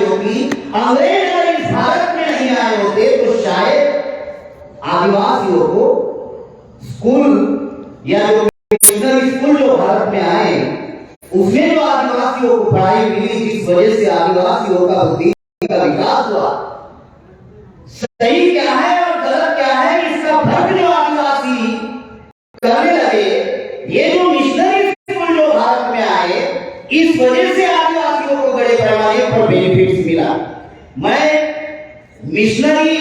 आई होती, अंग्रेज अगर इस भारत में नहीं आए होते तो शायद आदिवासियों को स्कूल या जो मिशनरी स्कूल जो भारत में आए उसमें जो आदिवासियों को पढ़ाई मिली, जिस वजह से आदिवासियों का बुद्धि का विकास हुआ, सही क्या है और गलत क्या है इसका फर्क जो आदिवासी करने लगे, ये जो मिशनरी स्कूल जो भारत में आए इस वजह से आदिवासियों को बड़े पैमाने पर बेनिफिट्स मिला। मैं मिशनरी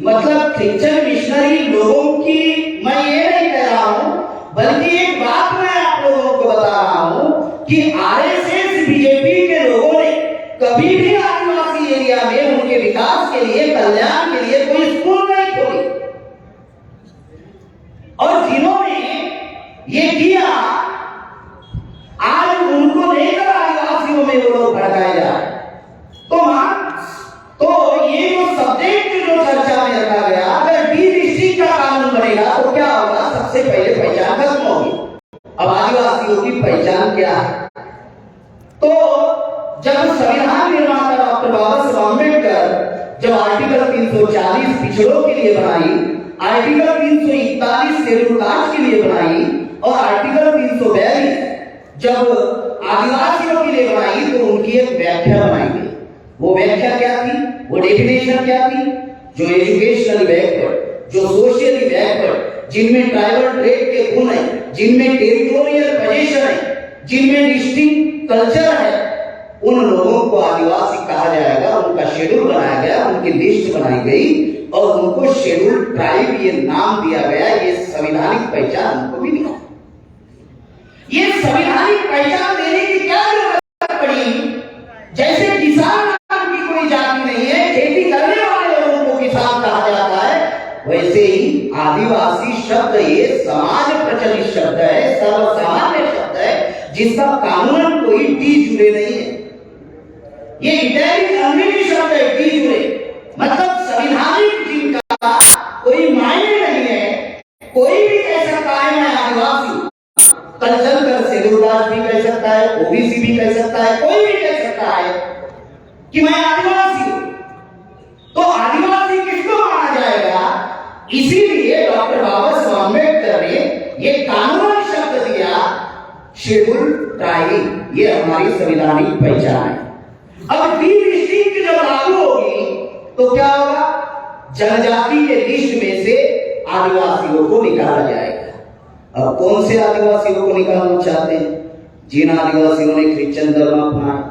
मतलब क्रिश्चियन मिशनरी लोगों की मैं ये नहीं कह रहा हूं, बल्कि एक बात मैं आप लोगों को बता रहा हूं कि आरएसएस बीजेपी के लोगों ने कभी भी आदिवासी एरिया में उनके विकास के लिए, कल्याण के लिए कोई स्कूल नहीं खोली। और जिन्होंने ये किया आज उनको लेकर आदिवासियों में वो लोग भड़काए जा रहे। तो ये जो सब्जेक्ट जो चर्चा में रखा गया, अगर डी-लिस्टिंग का कानून बनेगा तो क्या होगा? सबसे पहले पहचान खत्म होगी। अब आदिवासियों की पहचान क्या है? तो जब संविधान निर्माता डॉक्टर बाबा साहब अम्बेडकर जब आर्टिकल 340 पिछड़ों के लिए बनाई, आर्टिकल 341 शेड्यूल कास्ट के लिए बनाई और आर्टिकल 342 जब आदिवासियों के लिए बनाई तो उनकी एक व्याख्या बनाई गई। वो व्याख्या क्या थी? वो डेफिनेशन क्या थी? जो एजुकेशनली बैकवर्ड, जो सोशली बैकवर्ड, जिनमें ट्राइबल ट्रेड के गुण है, जिनमें टेरिटोरियल पोजीशन है, जिनमें डिस्टिंक्ट कल्चर है, उन लोगों को आदिवासी कहा जाएगा। उनका शेड्यूल बनाया गया, उनकी लिस्ट बनाई गई और उनको शेड्यूल ट्राइब ये नाम दिया गया। ये संवैधानिक पहचान उनको भी दिया। ये संवैधानिक पहचान देने की क्या जरूरत पड़ी? जैसे किसान नाम की कोई जाति नहीं है, खेती करने वाले लोगों को किसान कहा जाता है, वैसे ही आदिवासी शब्द ये समाज प्रचलित शब्द है, सर्वसामान्य शब्द है, जिसका कानूनन कोई डी जुड़े नहीं है। ये इटैलिक अंग्रेजी शब्द है, डी जुड़े मतलब संवैधानिक, जिनका कोई मायने नहीं है। कोई भी कह सकता है मैं आदिवासी, कल चलकर शेड्यूल कास्ट भी कह सकता है, ओबीसी भी कह सकता है, कोई भी कह सकता है कि मैं आदिवासी हूं। तो आदिवासी किसको माना जाएगा? इसीलिए डॉक्टर बाबा साहब अम्बेडकर ने ये कानूनी शब्द दिया, शेड्यूल ट्राइब। ये हमारी संवैधानिक पहचान है। अब डी-लिस्टिंग जब लागू होगी तो क्या होगा? जनजाति के लिस्ट में से आदिवासियों को निकाला जाएगा। अब कौन से आदिवासियों को निकालना चाहते हैं? जिन आदिवासियों ने क्रिश्चियन धर्म अपनाया,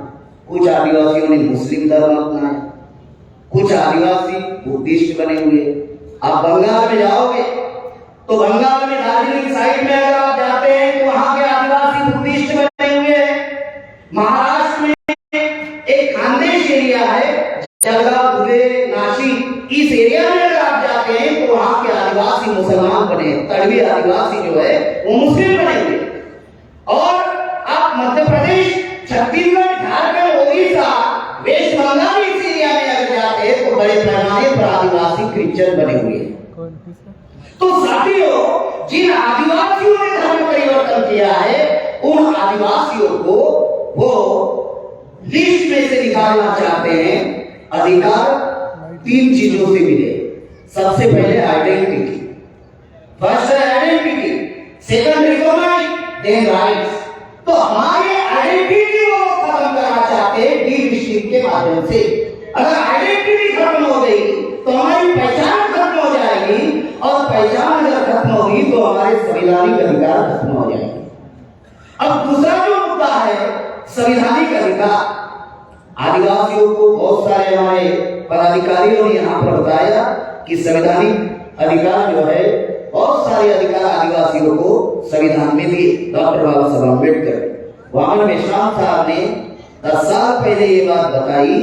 कुछ आदिवासियों ने मुस्लिम धर्म अपनाया, कुछ आदिवासी बुद्धिस्ट बने हुए। आप बंगाल में जाओगे तो बंगाल में दार्जिलिंग साइड में अगर आप जाते हैं तो वहां के आदिवासी बुद्धिस्ट बने हुए हैं। महाराष्ट्र में एक खानदेश एरिया है, जलगांव, धुले, नासिक, इस एरिया में अगर आप जाते हैं तो वहां के आदिवासी मुसलमान बने, तड़वी आदिवासी जो है वो मुस्लिम बने हुए। और आप मध्य प्रदेश, छत्तीसगढ़, झारखंड, ओडिशा, वेस्ट बंगाल इस एरिया में अगर जाते हैं तो बड़े पैमाने पर आदिवासी क्रिश्चियन बने हुए हैं। तो साथियों, जिन आदिवासियों ने धर्म परिवर्तन किया है उन आदिवासियों को वो लिस्ट में से निकालना चाहते हैं। अधिकार 3 चीजों से मिले। सबसे पहले आइडेंटिटी, फर्स्ट है identity, second recognise, then rights. तो हमारे आइडेंटिटी को खत्म करना चाहते हैं डी-लिस्टिंग के माध्यम से। अगर आइडेंटिटी खत्म हो गई तो हमारी पहचान खत्म हो जाएगी, और पहचान अगर खत्म होगी तो हमारे संवैधानिक अधिकार खत्म हो जाएंगे। अब दूसरा जो मुद्दा है संवैधानिक अधिकार। आदिवासियों को बहुत सारे हमारे पदाधिकारियों ने यहाँ पर बताया कि संवैधानिक अधिकार जो है, बहुत सारे अधिकार आदिवासियों को संविधान में दिए। डॉक्टर बाबा साहब अम्बेडकर, वामन मेश्राम साहब ने 10 साल पहले ये बात बताई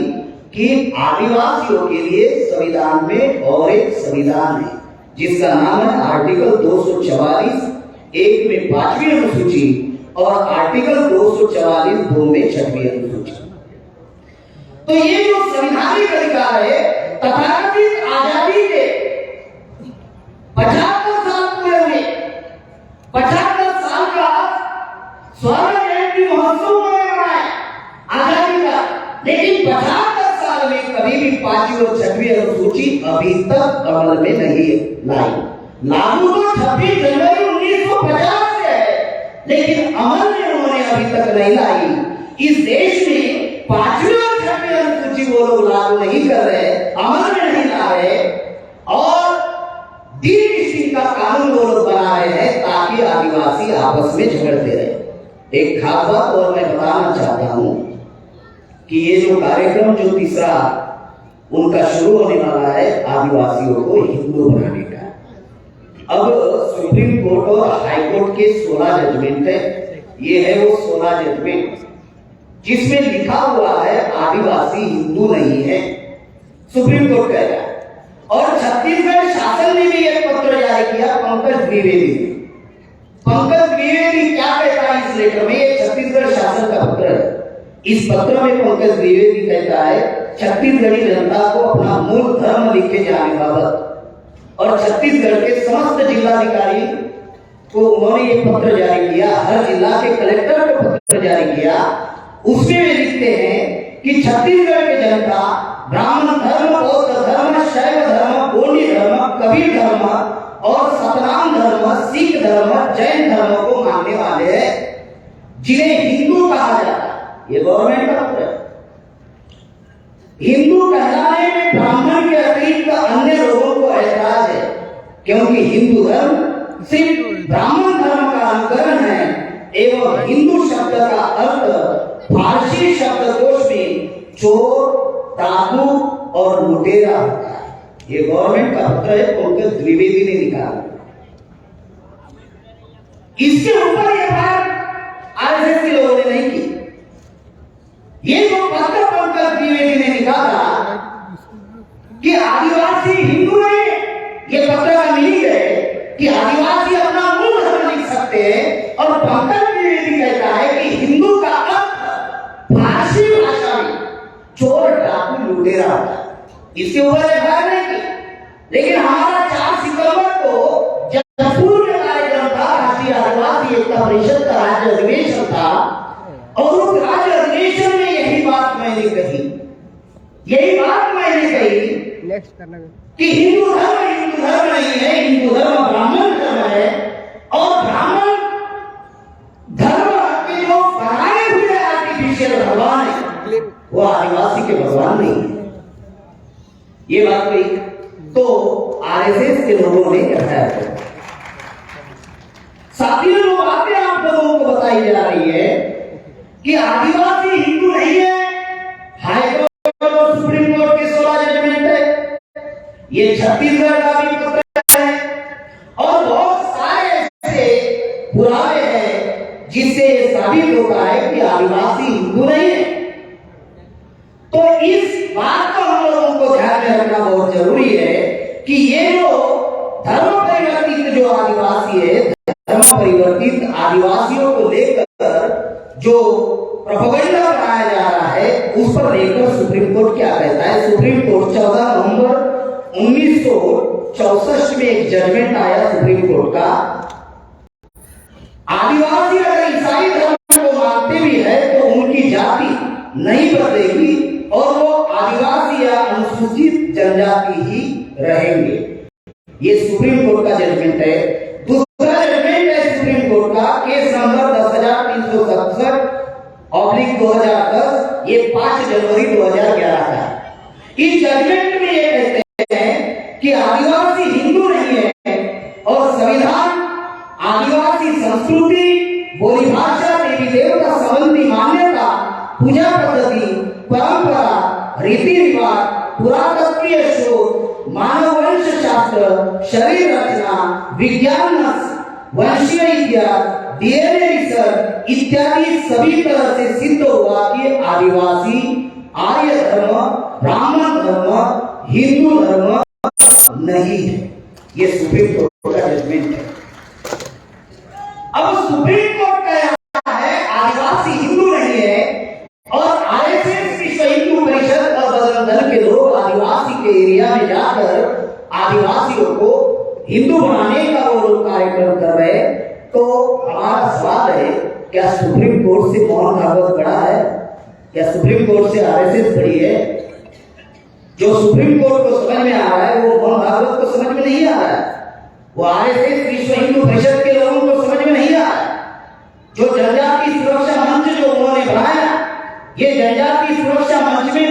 कि आदिवासियों के लिए संविधान में और एक संविधान है जिसका नाम है आर्टिकल 244, एक में 5वीं अनुसूची और आर्टिकल 244 2 में 6वीं अनुसूची। तो ये जो संवैधानिक अधिकार है, तथाकथित आजादी के 75 साल पूरे हुए, 75 साल का स्वर्ण जयंती महोत्सव मनाया आजादी का, लेकिन 75 साल में कभी भी 5वीं और 6वीं अनुसूची अभी तक अमल में नहीं लाई। लागू तो 26 जनवरी 1950 से है, लेकिन अमल में उन्होंने अभी तक नहीं लाई। इस देश में 5वीं और 6वीं अनुसूची वो लोग लागू नहीं कर रहे, अमल में नहीं ला रहे, और डीलिस्टिंग का कानून वो लोग बना रहे हैं ताकि आदिवासी आपस में झगड़ते रहे। एक खास बात और मैं बताना चाहता हूं कि ये जो कार्यक्रम जो तीसरा उनका शुरू होने वाला है आदिवासियों को हिंदू बनाने का। अब सुप्रीम कोर्ट और हाई कोर्ट के 16 जजमेंट है, ये है वो 16 जजमेंट जिसमें लिखा हुआ है आदिवासी हिंदू नहीं है, सुप्रीम कोर्ट कह रहा है। और छत्तीसगढ़ शासन ने भी एक पत्र जारी किया, पंकज द्विवेदी क्या कहता है इस लेटर में? ये छत्तीसगढ़ शासन का पत्र है। इस पत्र में पंकज द्विवेदी कहता है छत्तीसगढ़ी जनता को अपना मूल धर्म लिखे जाने बाबत, और छत्तीसगढ़ के समस्त जिलाधिकारी को उन्होंने ये पत्र जारी किया, हर जिला के कलेक्टर को पत्र जारी किया। उसमें वे लिखते हैं कि छत्तीसगढ़ की जनता ब्राह्मण धर्म, बौद्ध धर्म, शैव धर्म, गोंडी धर्म, कबीर धर्म और सतनाम धर्म, सिख धर्म, जैन धर्म को मानने वाले हैं, जिन्हें हिंदू कहा जाता है। ये गवर्नमेंट का पत्र है। हिंदू कहलाने में ब्राह्मण के अतिरिक्त अन्य लोगों को ऐतराज है, क्योंकि हिंदू धर्म सिर्फ ब्राह्मण धर्म का अनुकरण है एवं हिंदू शब्द का अर्थ फारसी शब्दकोश में चोर, डाकू और लुटेरा होता है। ये गवर्नमेंट का पत्र है, पंकज द्विवेदी ने निकाला। इसके ऊपर ये बात आरएसएस के लोगों ने नहीं की। ये जो पत्र पंकज द्विवेदी ने निकाला कि आदिवासी हिंदू नहीं, ये पत्र का मीनिंग है कि आदिवासी अपना मूल धर्म लिख सकते हैं, और पंकज द्विवेदी कहता है कि हिंदू का अर्थ फारसी भाषा में चोर, डाकू, लुटेरा होता है। इसके ऊपर एफआईआर नहीं की, लेकिन हमारा 4 सितंबर को जब पूर्व कार्यक्रम था, राष्ट्रीय आदिवासी एकता परिषद का राज्य अधिवेशन था, और उस राज्य अधिवेशन में यही बात मैंने कही कि हिंदू धर्म नहीं है, हिंदू धर्म ब्राह्मण धर्म है, और ब्राह्मण धर्म के जो बनाए हुए आर्टिफिशियल भगवान है वो आदिवासी के भगवान नहीं है। ये बात कही तो आरएसएस के लोगों ने कहा है। साथियों, जो बातें आप लोगों को बताई जा रही है कि आदिवासी हिंदू नहीं है, हाईकोर्ट और सुप्रीम कोर्ट के 16 जजमेंट है, ये छत्तीसगढ़ का भी पत्र है, और बहुत सारे ऐसे पुरावे हैं जिससे ये साबित होता है कि आदिवासी हिंदू नहीं है। तो इस बात को हम लोगों को ध्यान में रखना बहुत जरूरी है कि ये जो धर्म परिवर्तित जो आदिवासी है, धर्म परिवर्तित आदिवासियों को लेकर जो प्रोपेगेंडा बनाया जा रहा है, उस पर लेकर सुप्रीम कोर्ट क्या कहता है? सुप्रीम कोर्ट 14 नवंबर 1964 में एक जजमेंट आया सुप्रीम कोर्ट का, आदिवासी अगर ईसाई धर्म को मानते भी है तो उनकी जाति नहीं बदलेगी और वो आदिवासी या अनुसूचित जनजाति ही रहेंगे। ये सुप्रीम कोर्ट का जजमेंट है। दूसरा जजमेंट है सुप्रीम कोर्ट का, केस नंबर 10,367/2010, ये 5 जनवरी 2011 का। इस जजमेंट में ये कहते हैं कि आदिवासी हिंदू नहीं है, और संविधान आदिवासी संस्कृति, बोली भाषा, देवी देवता संबंधी मान्यता, पूजा पद्धति, परंपरा, रीति रिवाज, पुरातत्वीय शोध, मानव वंश शास्त्र, शरीर रचना, विज्ञान, वंशीय इतिहास, डीएनए रिसर्च इत्यादि सभी तरह से सिद्ध हुआ कि आदिवासी आर्य धर्म, ब्राह्मण धर्म, हिंदू धर्म नहीं है। ये सुप्रीम कोर्ट का जजमेंट है। अब सुप्रीम कोर्ट कह रहा है आदिवासी हिंदू नहीं है, और आरएसएस विश्व हिंदू परिषद और बजरंग दल के लोग आदिवासी के एरिया में जाकर आदिवासियों को हिंदू बनाने का वो लोग कार्यक्रम कर रहे हैं। तो हमारा सवाल है, क्या सुप्रीम कोर्ट से मोहन भागवत बड़ा है? क्या सुप्रीम कोर्ट से आरएसएस बड़ी है? जो सुप्रीम कोर्ट को समझ में आ रहा है वो मोहन भागवत को समझ में नहीं आ रहा है, वो आरएसएस विश्व हिंदू परिषद के लोगों को समझ में नहीं आ रहा है। जो जनजाति सुरक्षा मंच जो उन्होंने बनाया, ये जनजाति सुरक्षा मंच में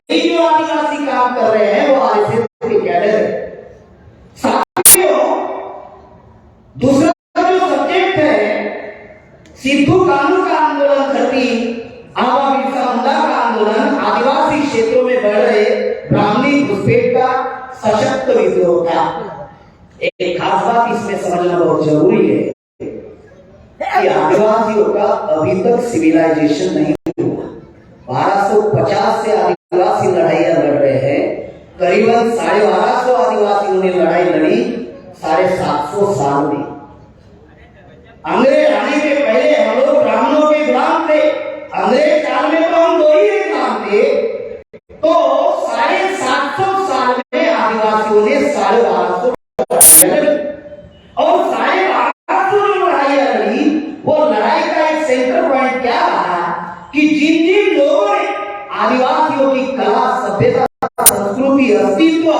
जो आदिवासी काम कर रहे हैं वो आरएसएस के कैडर है। साथियों, दूसरा जो सब्जेक्ट है सिद्धू कानू का आंदोलन करती आबा बिरसा मुंडा का आंदोलन, आदिवासी क्षेत्रों में बढ़ रहे ब्राह्मणी घुसपैठ का सशक्त विद्रोह था। एक खास बात इसमें समझना बहुत जरूरी है कि आदिवासियों का अभी तक सिविलाइजेशन नहीं हुआ। 1250 से आदिवासी लड़ाइयां लड़ रहे हैं, करीबन 1250 आदिवासियों ने लड़ाई लड़ी 750 साल में। अंग्रेज आने के पहले हम लोग ब्राह्मणों के गुलाम थे, अंग्रेज काल में तो हम दो ही गुलाम थे। तो 750 साल में आदिवासियों ने 1250 और 1250 जो लड़ाइयां लड़ी, वो लड़ाई का एक सेंटर पॉइंट क्या रहा कि जिन जिन लोगों ने आदिवासियों की कला, सभ्यता, संस्कृति, अस्तित्व,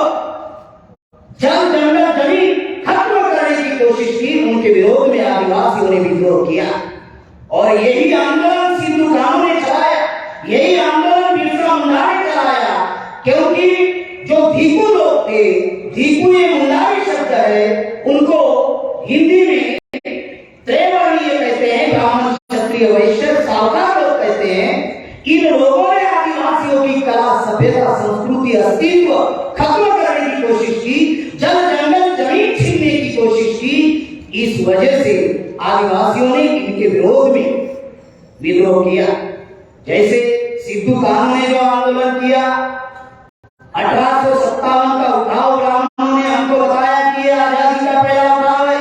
जल जंगल जमीन खत्म करने की कोशिश की, उनके विरोध में आदिवासियों ने विद्रोह किया। और यही आंदोलन सिद्धू कानू ने चलाया, यही आंदोलन बिरसा मुंडा ने चलाया। क्योंकि जो धीकू लोग थे, धीकू ये मुंडारी शब्द है, उनको हिंदी में त्रिवर्णीय कहते हैं, ब्राह्मण क्षत्रिय वैश्य सावकार लोग कहते हैं। इन लोगों ने आदिवासियों की कला, सभ्यता, संस्कृति, अस्तित्व खत्म करने की कोशिश की, जल जंगल जमीन छीनने की कोशिश की। इस वजह से आदिवासियों ने इनके विरोध में विद्रोह किया। जैसे सिद्धू कानू ने जो आंदोलन किया, 1857 का उठाव ब्राह्मणों ने हमको बताया कि यह आजादी का पहला उठाव है।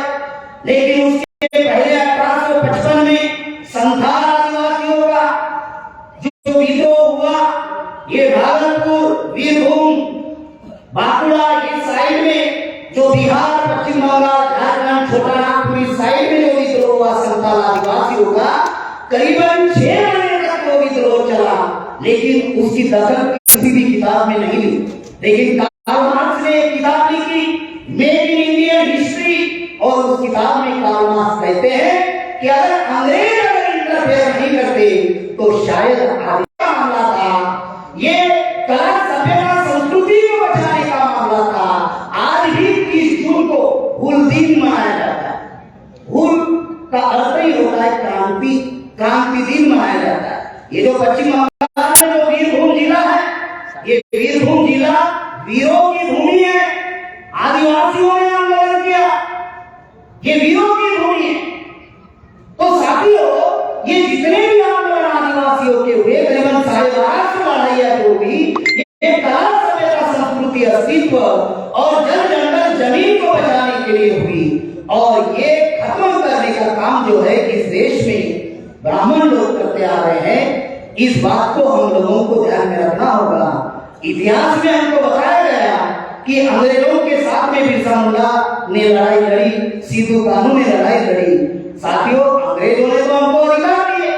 लेकिन उसके पहले 1855 में संथाल आदिवासियों का जो विद्रोह हुआ, ये भागलपुर, वीरभूम, बांकुड़ा इस साइड में, जो बिहार, पश्चिम बंगाल, झारखंड, छोटा नागपुर इस साइड में जो विद्रोह हुआ संथाल आदिवासियों का, करीबन 6 महीने तक वो विद्रोह चला। लेकिन उसकी दखल किसी भी किताब में नहीं ली। लेकिन कार्ल मार्क्स ने एक किताब लिखी, मेक इन इंडियन हिस्ट्री, और उस किताब में कार्ल मार्क्स कहते हैं कि अगर अंग्रेज इंटरफेयर नहीं करते तो शायद आगे का मामला था, ये कला, सभ्यता, संस्कृति को बचाने का मामला था। आज भी 30 जून को हुल दिन मनाया जाता है। हुल का अर्थ ही होता है क्रांति, क्रांति दिन मनाया जाता है। ये जो पश्चिम बंगाल में जो वीरभूम जिला है, ये वीरभूम जिला वीरों की भूमि है। आदिवासियों ने आंदोलन किया, ये वीरों की भूमि है। तो साथियों, ये जितने भी आंदोलन आदिवासियों के हुए, करीबन 1250 लड़ाइयां हुई, ये कला, सभ्यता, संस्कृति, अस्तित्व और जल जंगल जमीन को बचाने के लिए हुई। और ये खत्म करने का काम जो है इस देश में ब्राह्मण लोग करते आ रहे हैं। इस बात को हम लोगों को ध्यान में रखना होगा। इतिहास में हमको बताया गया कि अंग्रेजों के साथ में बिरसा मुंडा ने लड़ाई लड़ी, सिद्धू कानू ने लड़ाई लड़ी। साथियों, अंग्रेजों ने तो हमको अधिकार दिए।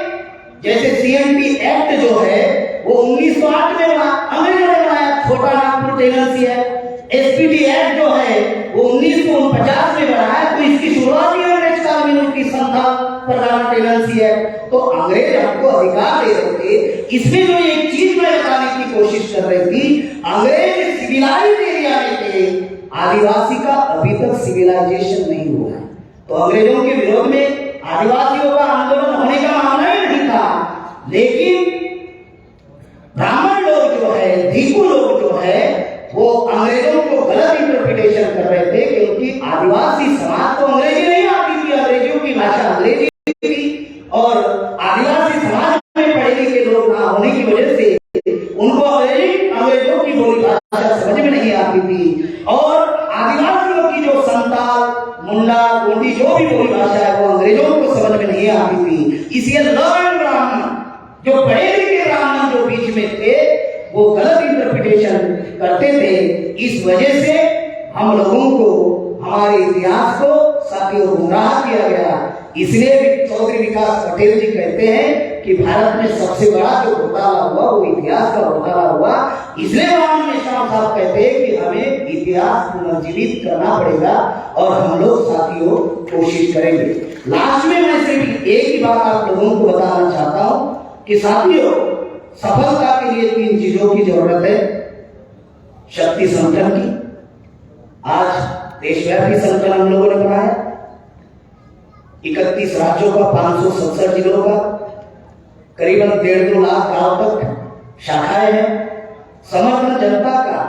जैसे सीएमपी एक्ट जो है वो 1908 में बना, अंग्रेजों ने बनाया, छोटा नागपुर टेनेंसी है। एसपीटी एक्ट जो है वो 1949 में बना है, तो इसकी शुरुआत ही अंग्रेज काल में उनकी संथाल प्रधान टेनेंसी है। तो अंग्रेज हमको अधिकार दे रहे थे। इसमें जो एक चीज मैं बताने की कोशिश कर रही थी, अंग्रेज सिविलाइज एरिया में थे, आदिवासी का अभी तक सिविलाइजेशन नहीं हुआ है। तो अंग्रेजों के विरोध में आदिवासियों का आंदोलन होने का मामला ही नहीं था। लेकिन ब्राह्मण लोग जो है, धीकू लोग जो है, वो अंग्रेजों को गलत इंटरप्रिटेशन कर रहे थे। क्योंकि आदिवासी समाज को अंग्रेजी नहीं आती थी, अंग्रेजियों की भाषा अंग्रेजी थी, और आदिवासी समाज में पढ़े लिखे लोग ना होने की वजह से उनको अंग्रेजों की बोली भाषा समझ में नहीं आती थी। और आदिवासियों की जो संथाल, मुंडा, गोंडी जो भी बोली भाषा है वो अंग्रेजों को समझ में नहीं आती थी। इसलिए लर्न ब्राह्मण, जो पढ़े लिखे ब्राह्मण जो बीच में थे, वो गलत इंटरप्रिटेशन करते थे। इस वजह से हम लोगों को, हमारे इतिहास को साथियों गुमराह किया गया। इसलिए चौधरी विकास पटेल जी कहते हैं कि भारत में सबसे बड़ा जो घोटाला हुआ वो इतिहास का घोटाला हुआ। इसलिए राम मेश्राम साहब कहते हैं कि हमें इतिहास पुनर्जीवित करना पड़ेगा और हम लोग साथियों कोशिश करेंगे। लास्ट में मैं सिर्फ एक ही बात आप लोगों को बताना चाहता हूं कि साथियों, सफलता के लिए 3 चीजों की जरूरत है। शक्ति संगठन की, आज देशव्यापी संगठन हम लोगों ने बनाया, 31 राज्यों का, 567 जिलों का, करीबन 1.5 लाख गांव तक शाखाएं हैं। समर्थन जनता का